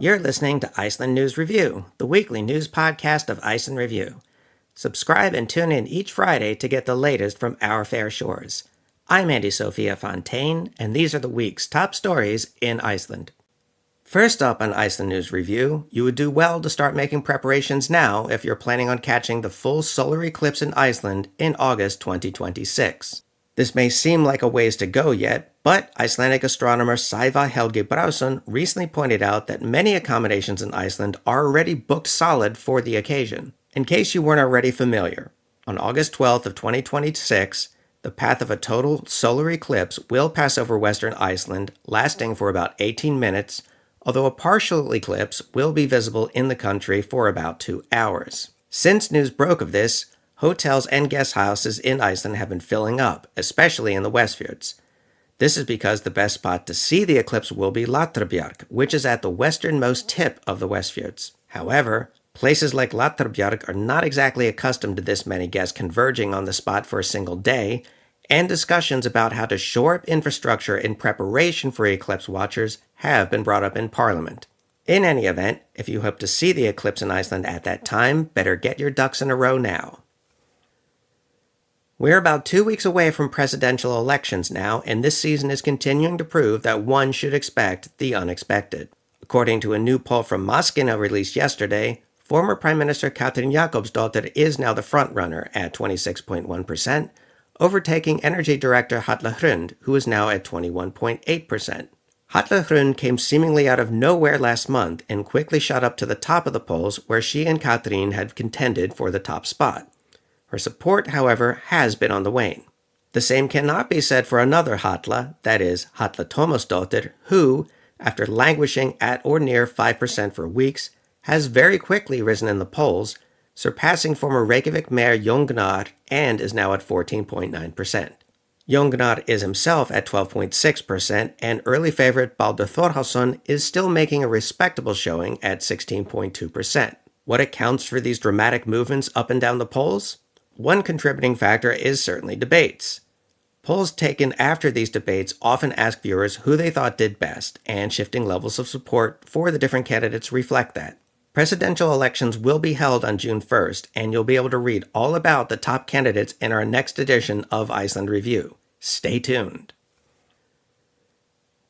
You're listening to Iceland News Review, the weekly news podcast of Iceland Review. Subscribe and tune in each Friday to get the latest from our fair shores. I'm Andy Sophia Fontaine, and these are the week's top stories in Iceland. First up on Iceland News Review, you would do well to start making preparations now if you're planning on catching the full solar eclipse in Iceland in August 2026. This may seem like a ways to go yet, but Icelandic astronomer Sævar Helgi Brásson recently pointed out that many accommodations in Iceland are already booked solid for the occasion. In case you weren't already familiar, on August 12th of 2026, the path of a total solar eclipse will pass over western Iceland, lasting for about 18 minutes, although a partial eclipse will be visible in the country for about 2 hours. Since news broke of this, hotels and guest houses in Iceland have been filling up, especially in the Westfjords. This is because the best spot to see the eclipse will be Latrabjarg, which is at the westernmost tip of the Westfjords. However, places like Latrabjarg are not exactly accustomed to this many guests converging on the spot for a single day, and discussions about how to shore up infrastructure in preparation for eclipse watchers have been brought up in Parliament. In any event, if you hope to see the eclipse in Iceland at that time, better get your ducks in a row now. We're about 2 weeks away from presidential elections now, and this season is continuing to prove that one should expect the unexpected. According to a new poll from Maskina released yesterday, former Prime Minister Katrín Jakobsdóttir is now the frontrunner at 26.1%, overtaking Energy Director Halla Hrund, who is now at 21.8%. Halla Hrund came seemingly out of nowhere last month and quickly shot up to the top of the polls where she and Katrín had contended for the top spot. Her support, however, has been on the wane. The same cannot be said for another Halla, that is, Halla Tómasdóttir, who, after languishing at or near 5% for weeks, has very quickly risen in the polls, surpassing former Reykjavik Mayor Jón Gnarr and is now at 14.9%. Jón Gnarr is himself at 12.6%, and early favorite Baldur Þórhallsson is still making a respectable showing at 16.2%. What accounts for these dramatic movements up and down the polls? One contributing factor is certainly debates. Polls taken after these debates often ask viewers who they thought did best, and shifting levels of support for the different candidates reflect that. Presidential elections will be held on June 1st, and you'll be able to read all about the top candidates in our next edition of Iceland Review. Stay tuned.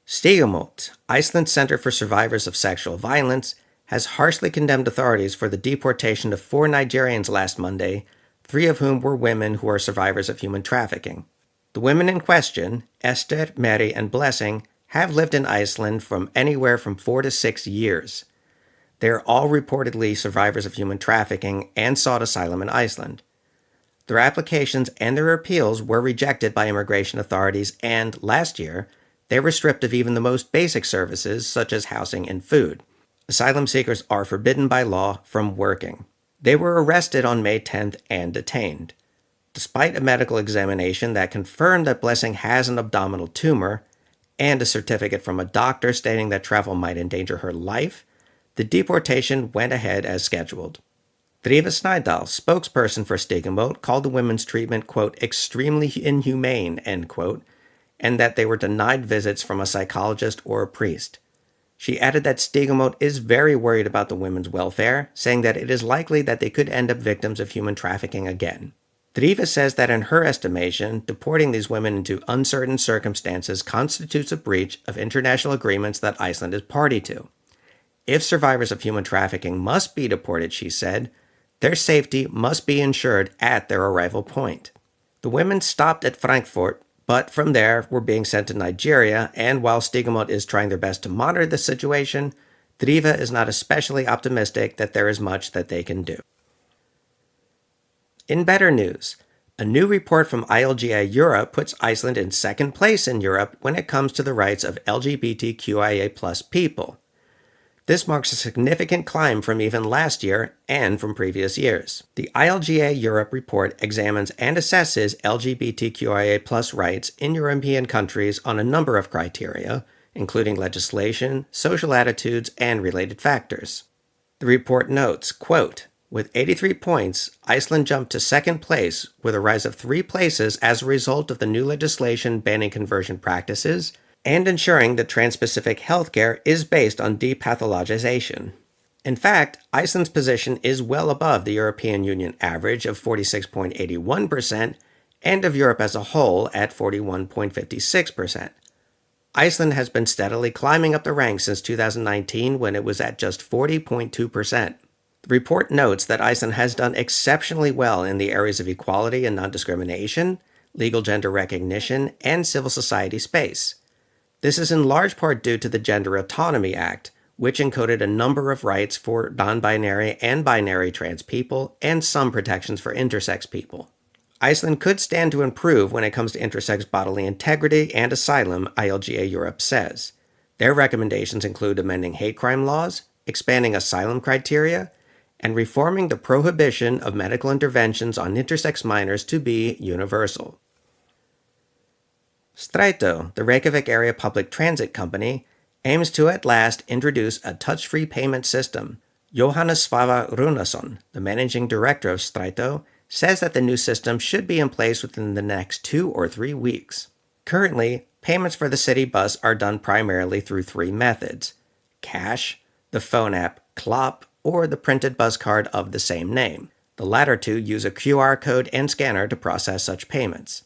Stígamót, Iceland's Center for Survivors of Sexual Violence, has harshly condemned authorities for the deportation of 4 Nigerians last Monday, 3 of whom were women who are survivors of human trafficking. The women in question, Esther, Mary, and Blessing, have lived in Iceland from anywhere from 4 to 6 years. They are all reportedly survivors of human trafficking and sought asylum in Iceland. Their applications and their appeals were rejected by immigration authorities, and last year, they were stripped of even the most basic services such as housing and food. Asylum seekers are forbidden by law from working. They were arrested on May 10th and detained. Despite a medical examination that confirmed that Blessing has an abdominal tumor and a certificate from a doctor stating that travel might endanger her life, the deportation went ahead as scheduled. Drífa Snædal, spokesperson for Stígamót, called the women's treatment, quote, extremely inhumane, end quote, and that they were denied visits from a psychologist or a priest. She added that Stígamót is very worried about the women's welfare, saying that it is likely that they could end up victims of human trafficking again. Drífa says that in her estimation, deporting these women into uncertain circumstances constitutes a breach of international agreements that Iceland is party to. If survivors of human trafficking must be deported, she said, their safety must be ensured at their arrival point. The women stopped at Frankfurt, but from there were being sent to Nigeria, and while Stígamót is trying their best to monitor the situation, Drífa is not especially optimistic that there is much that they can do. In better news, a new report from ILGA Europe puts Iceland in second place in Europe when it comes to the rights of LGBTQIA+ people. This marks a significant climb from even last year and from previous years. The ILGA Europe report examines and assesses LGBTQIA+ rights in European countries on a number of criteria, including legislation, social attitudes, and related factors. The report notes, quote, with 83 points, Iceland jumped to second place with a rise of 3 places as a result of the new legislation banning conversion practices, and ensuring that trans-Pacific healthcare is based on depathologization. In fact, Iceland's position is well above the European Union average of 46.81% and of Europe as a whole at 41.56%. Iceland has been steadily climbing up the ranks since 2019 when it was at just 40.2%. The report notes that Iceland has done exceptionally well in the areas of equality and non-discrimination, legal gender recognition, and civil society space. This is in large part due to the Gender Autonomy Act, which encoded a number of rights for non-binary and binary trans people and some protections for intersex people. Iceland could stand to improve when it comes to intersex bodily integrity and asylum, ILGA Europe says. Their recommendations include amending hate crime laws, expanding asylum criteria, and reforming the prohibition of medical interventions on intersex minors to be universal. Strætó, the Reykjavik area public transit company, aims to at last introduce a touch-free payment system. Jóhannes Svavar Runason, the managing director of Strætó, says that the new system should be in place within the next 2 or 3 weeks. Currently, payments for the city bus are done primarily through 3 methods: cash, the phone app Klopp, or the printed bus card of the same name. The latter 2 use a QR code and scanner to process such payments.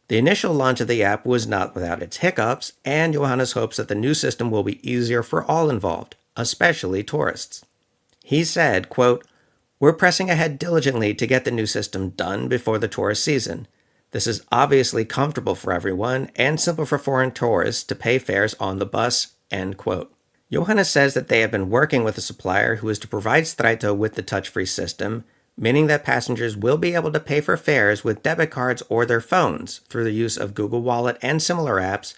The initial launch of the app was not without its hiccups, and Johannes hopes that the new system will be easier for all involved, especially tourists. He said, quote, "We're pressing ahead diligently to get the new system done before the tourist season. This is obviously comfortable for everyone and simple for foreign tourists to pay fares on the bus," end quote. Johannes says that they have been working with a supplier who is to provide Strætó with the touch-free system, meaning that passengers will be able to pay for fares with debit cards or their phones through the use of Google Wallet and similar apps,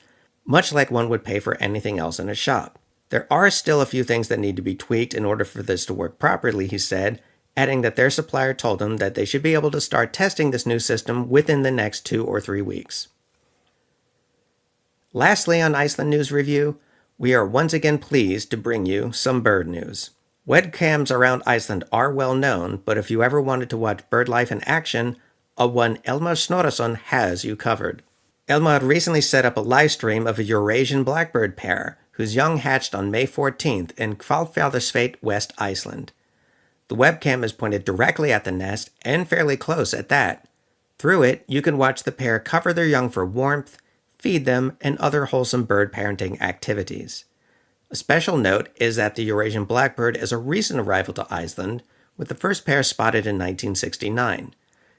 much like one would pay for anything else in a shop. There are still a few things that need to be tweaked in order for this to work properly, he said, adding that their supplier told them that they should be able to start testing this new system within the next 2 or 3 weeks. Lastly, on Iceland News Review, we are once again pleased to bring you some bird news. Webcams around Iceland are well known, but if you ever wanted to watch bird life in action, a one Elmar Snorrason has you covered. Elmar recently set up a live stream of a Eurasian blackbird pair, whose young hatched on May 14th in Hvalfjarðarsveit, West Iceland. The webcam is pointed directly at the nest, and fairly close at that. Through it, you can watch the pair cover their young for warmth, feed them, and other wholesome bird parenting activities. A special note is that the Eurasian blackbird is a recent arrival to Iceland, with the first pair spotted in 1969.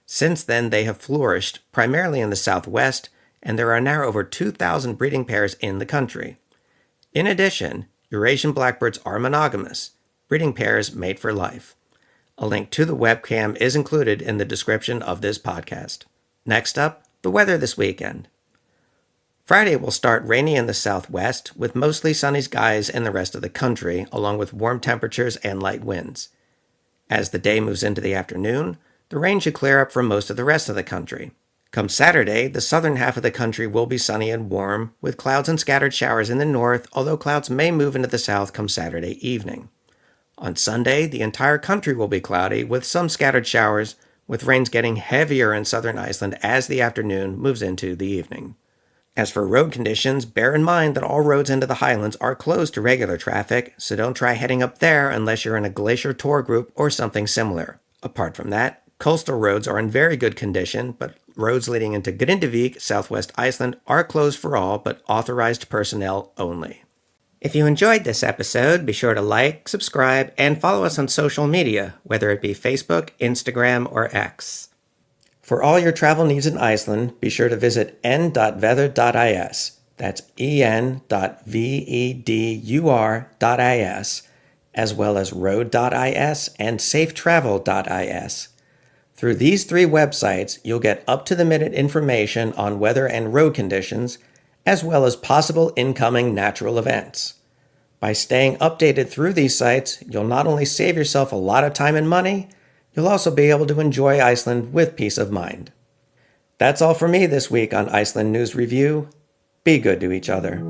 Since then, they have flourished, primarily in the southwest, and there are now over 2,000 breeding pairs in the country. In addition, Eurasian blackbirds are monogamous, breeding pairs mate for life. A link to the webcam is included in the description of this podcast. Next up, the weather this weekend. Friday will start rainy in the southwest, with mostly sunny skies in the rest of the country, along with warm temperatures and light winds. As the day moves into the afternoon, the rain should clear up for most of the rest of the country. Come Saturday, the southern half of the country will be sunny and warm, with clouds and scattered showers in the north, although clouds may move into the south come Saturday evening. On Sunday, the entire country will be cloudy, with some scattered showers, with rains getting heavier in southern Iceland as the afternoon moves into the evening. As for road conditions, bear in mind that all roads into the Highlands are closed to regular traffic, so don't try heading up there unless you're in a glacier tour group or something similar. Apart from that, coastal roads are in very good condition, but roads leading into Grindavik, southwest Iceland, are closed for all but authorized personnel only. If you enjoyed this episode, be sure to like, subscribe, and follow us on social media, whether it be Facebook, Instagram, or X. For all your travel needs in Iceland, be sure to visit n.veður.is. That's en.vedur.is, as well as road.is and safetravel.is. Through these 3 websites, you'll get up-to-the-minute information on weather and road conditions, as well as possible incoming natural events. By staying updated through these sites, you'll not only save yourself a lot of time and money, you'll also be able to enjoy Iceland with peace of mind. That's all for me this week on Iceland News Review. Be good to each other.